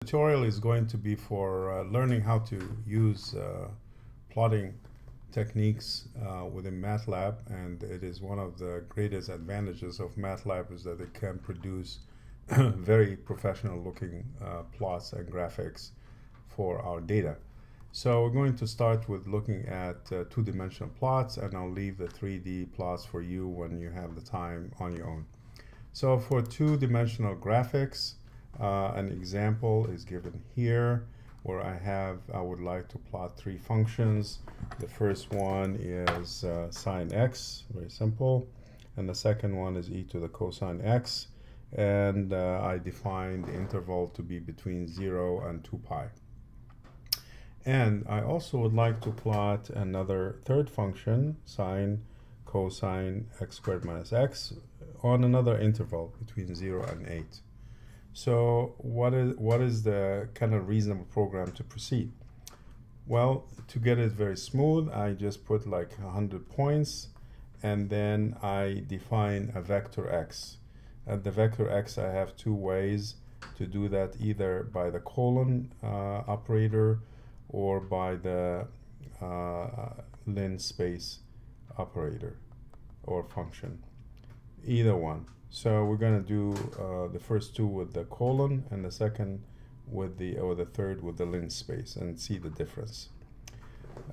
Tutorial is going to be for learning how to use plotting techniques within Matlab, and it is one of the greatest advantages of Matlab is that it can produce very professional looking plots and graphics for our data. So we're going to start with looking at two-dimensional plots, and I'll leave the 3D plots for you when you have the time on your own. So for two-dimensional graphics, an example is given here where I would like to plot three functions. The first one is sine x, very simple, and the second one is e to the cosine x, and I define the interval to be between 0 and 2 pi. And I also would like to plot another third function, sine cosine x squared minus x, on another interval between 0 and 8. So what is the kind of reasonable program to proceed? Well, to get it very smooth, I just put like 100 points, and then I define a vector x. At the vector x, I have two ways to do that, either by the colon operator or by the linspace operator or function, either one. So we're going to do the first two with the colon and the second with the third with the linspace and see the difference.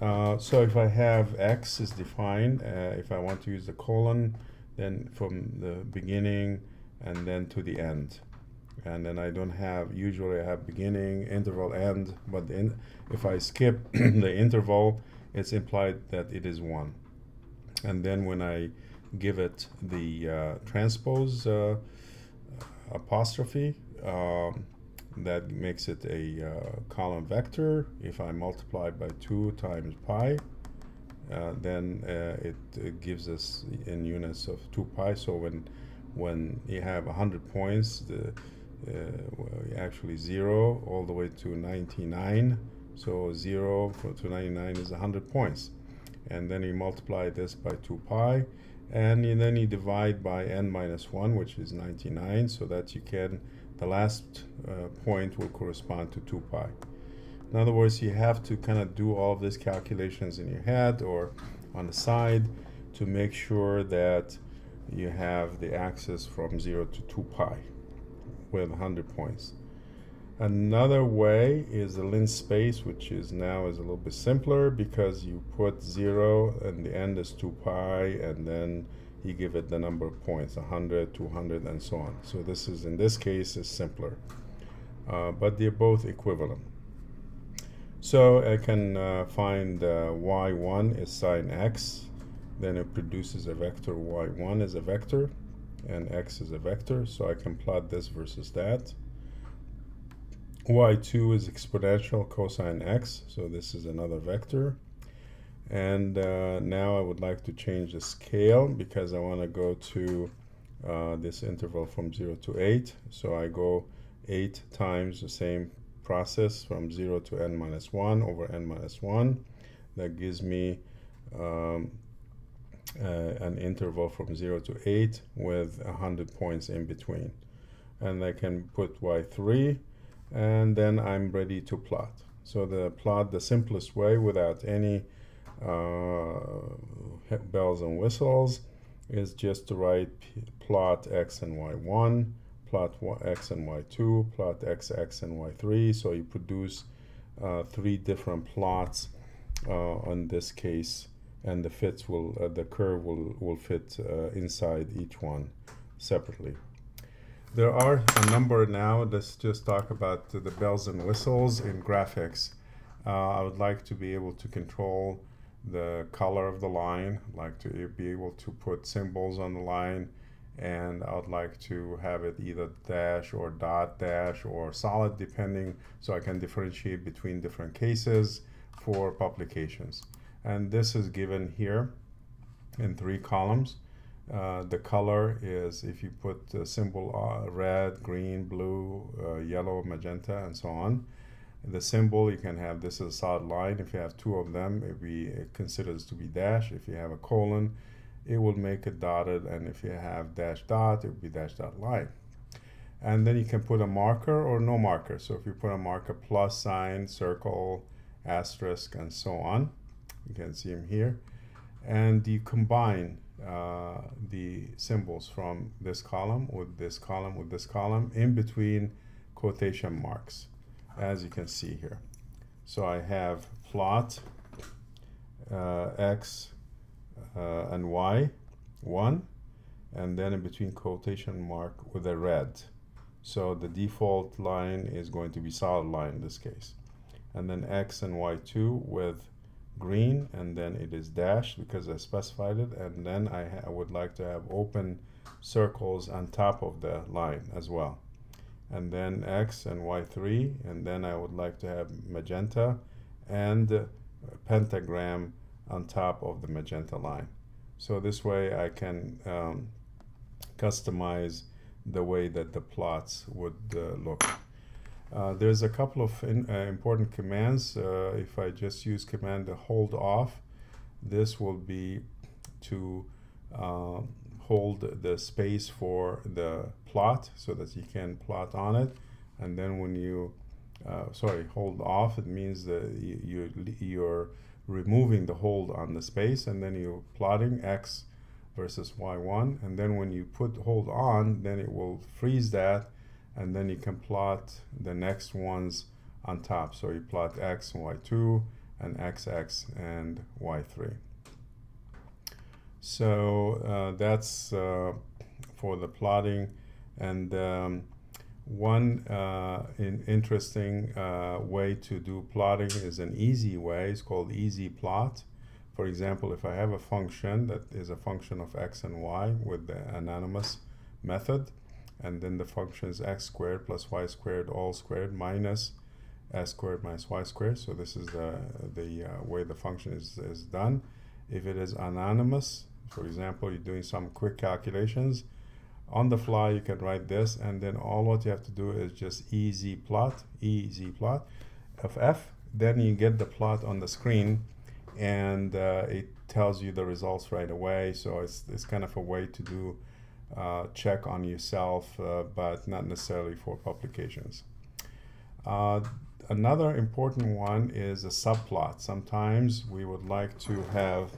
So if I have x is defined, if I want to use the colon, then from the beginning and then to the end. And then I don't have, usually I have beginning, interval, end, but if I skip the interval, it's implied that it is 1. And then when I give it the transpose apostrophe, that makes it a column vector. If I multiply by 2 times pi, then it gives us in units of 2 pi. So when you have 100 points, actually 0 all the way to 99, so 0 to 99 is 100 points, and then you multiply this by 2 pi, and then you divide by n minus 1, which is 99, so that you can, the last point will correspond to 2 pi. In other words, you have to kind of do all of these calculations in your head or on the side to make sure that you have the axis from 0 to 2 pi with 100 points. Another way is the linspace, which is now is a little bit simpler because you put 0 and the end is 2 pi, and then you give it the number of points, 100, 200, and so on. So this is, in this case, is simpler, but they're both equivalent. So I can find y1 is sine x, then it produces a vector, y1 is a vector, and x is a vector, so I can plot this versus that. y2 is exponential cosine x, so this is another vector. And now I would like to change the scale because I want to go to this interval from 0 to 8. So I go 8 times the same process from 0 to n minus 1 over n minus 1. That gives me an interval from 0 to 8 with 100 points in between. And I can put y3, and then I'm ready to plot. So the simplest way without any bells and whistles is just to write plot x and y1, plot x and y2, plot x and y3. So you produce 3 different plots in this case, and the curve will fit inside each one separately. There are a number now. Let's just talk about the bells and whistles in graphics. I would like to be able to control the color of the line, like to be able to put symbols on the line, and I would like to have it either dash or dot dash or solid, depending, so I can differentiate between different cases for publications. And this is given here in 3 columns. The color is, if you put the symbol red, green, blue, yellow, magenta, and so on. The symbol, you can have this as a solid line. If you have 2 of them, it considers to be dash. If you have a colon, it will make it dotted, and if you have dash dot, it will be dash dot line. And then you can put a marker or no marker. So if you put a marker, plus sign, circle, asterisk, and so on, you can see them here. And you combine the symbols from this column with this column with this column in between quotation marks, as you can see here. So I have plot x and y, 1, and then in between quotation mark with a red. So the default line is going to be solid line in this case. And then x and y2 with green, and then it is dashed because I specified it. And then I would like to have open circles on top of the line as well. And then x and y3, and then I would like to have magenta and pentagram on top of the magenta line. So this way I can customize the way that the plots would look. There's a couple of important commands. If I just use command to hold off, this will be to hold the space for the plot so that you can plot on it. And then when you hold off, it means that you're removing the hold on the space, and then you're plotting x versus y1, and then when you put hold on, then it will freeze that, and then you can plot the next ones on top. So you plot x and y2 and xx and y3. So that's for the plotting. And one interesting way to do plotting is an easy way. It's called easy plot. For example, if I have a function that is a function of x and y with the anonymous method, and then the function is x squared plus y squared all squared minus s squared minus y squared. So this is the way the function is done. If it is anonymous, for example, you're doing some quick calculations, on the fly you can write this, and then all what you have to do is just easy plot of f. Then you get the plot on the screen, and it tells you the results right away. So it's kind of a way to do check on yourself, but not necessarily for publications. Another important one is a subplot. Sometimes we would like to have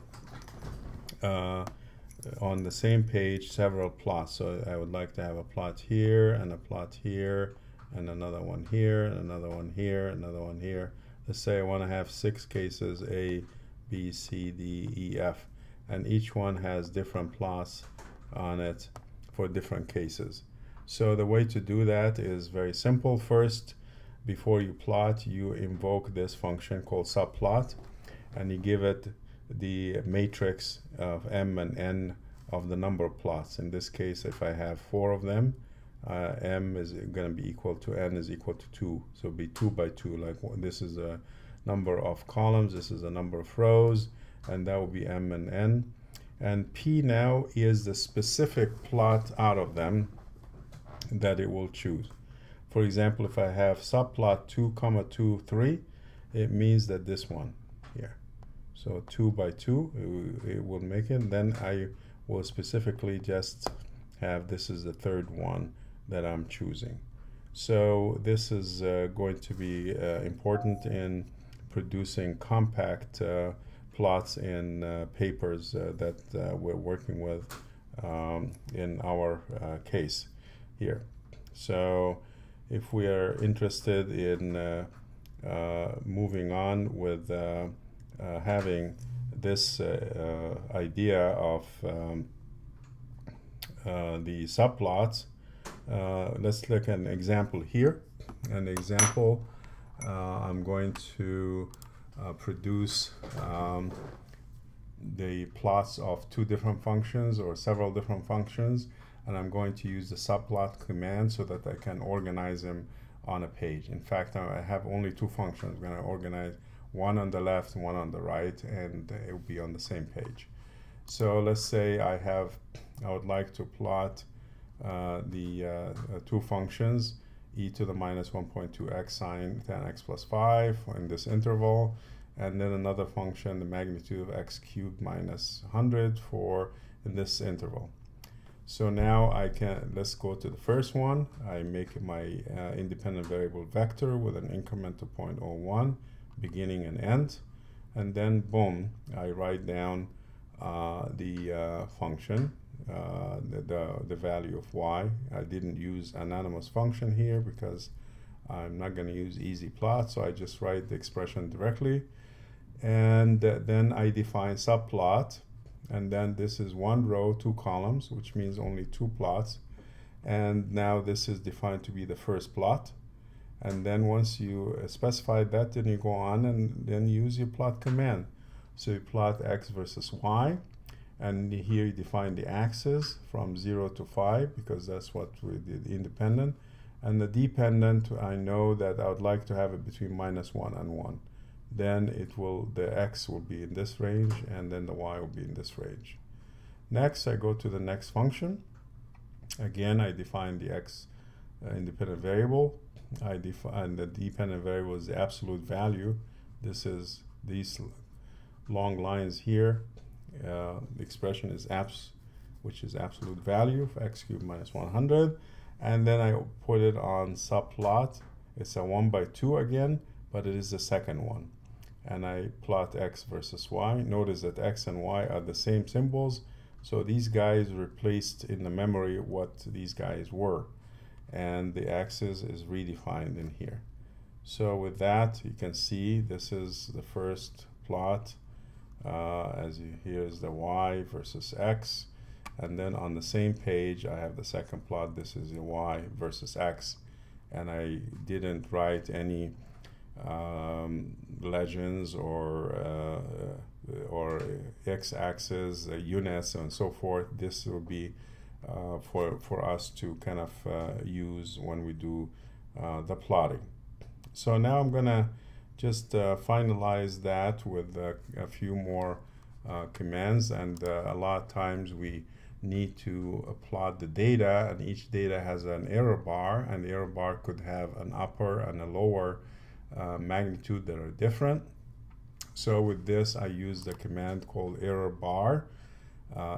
on the same page several plots. So I would like to have a plot here and a plot here and another one here and another one here, another one here. Let's say I want to have 6 cases, A, B, C, D, E, F, and each one has different plots on it for different cases. So the way to do that is very simple. First, before you plot, you invoke this function called subplot, and you give it the matrix of m and n of the number of plots. In this case, if I have 4 of them, m is going to be equal to n is equal to 2. So it'll be 2 by 2. Like this is a number of columns, this is a number of rows, and that will be m and n. And p now is the specific plot out of them that it will choose. For example, if I have subplot 2, 2, 3, it means that this one here. So 2 by 2, it will make it. Then I will specifically just have this is the third one that I'm choosing. So this is going to be important in producing compact plots in papers that we're working with in our case here. So if we are interested in moving on with having this idea of the subplots, let's look at an example here. An example, I'm going to produce the plots of 2 different functions or several different functions, and I'm going to use the subplot command so that I can organize them on a page. In fact, I have only 2 functions. I'm going to organize one on the left, one on the right, and it will be on the same page. So let's say I would like to plot the 2 functions, e to the minus 1.2x sine 10x plus 5 in this interval, and then another function, the magnitude of x cubed minus 100 in this interval. So now let's go to the first one. I make my independent variable vector with an increment of 0.01, beginning and end. And then boom, I write down the function, the value of y. I didn't use anonymous function here because I'm not going to use easy plot, so I just write the expression directly. And then I define subplot, and then this is one row, 2 columns, which means only 2 plots. And now this is defined to be the first plot. And then once you specify that, then you go on and then use your plot command. So you plot x versus y, and here you define the axis from 0 to 5, because that's what we did independent. And the dependent, I know that I would like to have it between -1 and 1. Then the x will be in this range, and then the y will be in this range. Next, I go to the next function. Again, I define the x independent variable. I define the dependent variable is the absolute value. This is these long lines here. The expression is which is absolute value of x cubed minus 100. And then I put it on subplot. It's a 1/2 again, but it is the second one. And I plot x versus y. Notice that x and y are the same symbols. So these guys replaced in the memory what these guys were. And the axis is redefined in here. So with that, you can see this is the first plot. Here's the y versus x. And then on the same page, I have the second plot. This is the y versus x. And I didn't write any legends or x-axis units and so forth. This will be for us to kind of use when we do the plotting. So now I'm gonna just finalize that with a few more commands, and a lot of times we need to plot the data, and each data has an error bar, and the error bar could have an upper and a lower magnitude that are different. So with this, I use the command called error bar.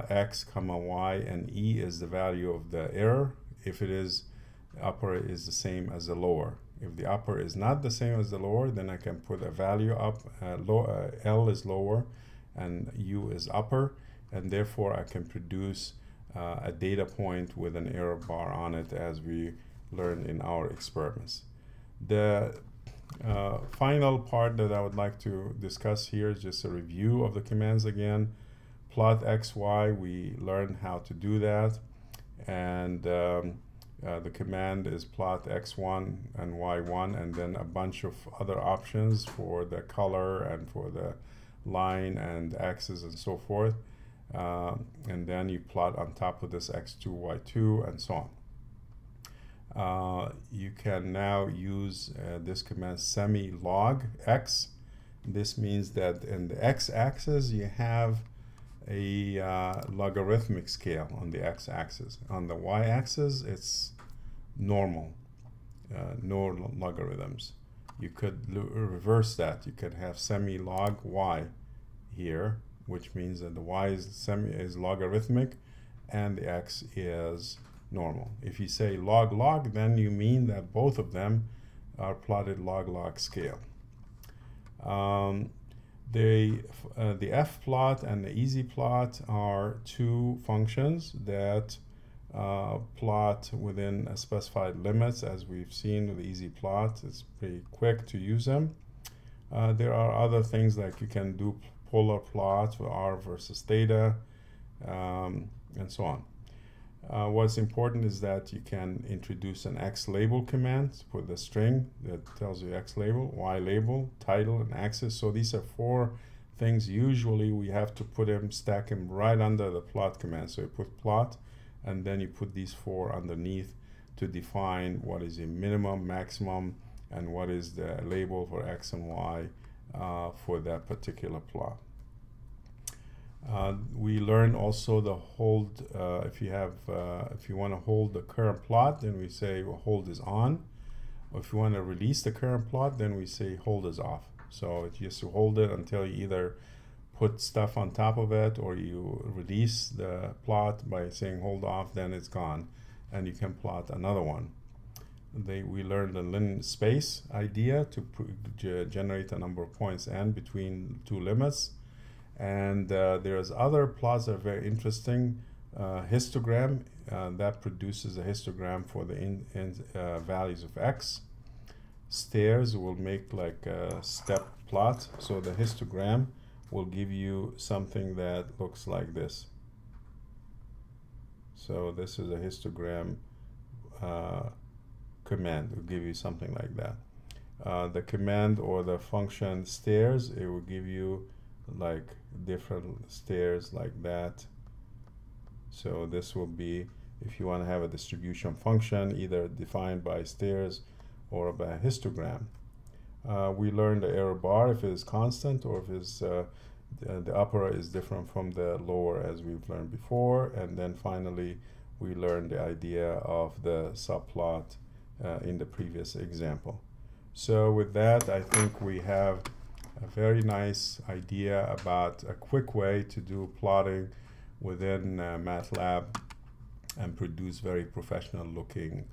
X comma y and e is the value of the error. If it is upper, is the same as the lower. If the upper is not the same as the lower, then I can put a value up. L is lower and U is upper, and therefore I can produce a data point with an error bar on it, as we learned in our experiments. The final part that I would like to discuss here is just a review of the commands again. Plot x, y, we learned how to do that, and the command is plot x1 and y1, and then a bunch of other options for the color and for the line and axis and so forth, and then you plot on top of this x2, y2, and so on. You can now use this command semi-log x. This means that in the x-axis you have a logarithmic scale on the x-axis. On the y-axis, it's normal, no logarithms. You could reverse that. You could have semi-log y here, which means that the y is logarithmic and the x is normal. If you say log-log, then you mean that both of them are plotted log-log scale. The f plot and the easy plot are two functions that plot within specified limits. As we've seen with the easy plot, it's pretty quick to use them. There are other things like you can do polar plots for r versus theta, and so on. What's important is that you can introduce an x label command with a string that tells you x label, y label, title, and axis. So these are 4 things. Usually we have to stack them right under the plot command. So you put plot, and then you put these 4 underneath to define what is the minimum, maximum, and what is the label for x and y for that particular plot. We learn also the hold. If you want to hold the current plot, then we say hold is on. Or if you want to release the current plot, then we say hold is off. So it's just to hold it until you either put stuff on top of it, or you release the plot by saying hold off, then it's gone, and you can plot another one. We learned the lim space idea to generate a number of points n between two limits. And there's other plots that are very interesting. Histogram, that produces a histogram for the values of x. Stairs will make like a step plot, so the histogram will give you something that looks like this. So this is a histogram command. It will give you something like that. The command or the function stairs, it will give you like different stairs like that. So this will be, if you want to have a distribution function, either defined by stairs or by a histogram. We learned the error bar, if it is constant or if it's, the upper is different from the lower, as we've learned before. And then finally, we learned the idea of the subplot in the previous example. So with that, I think we have a very nice idea about a quick way to do plotting within Matlab and produce very professional looking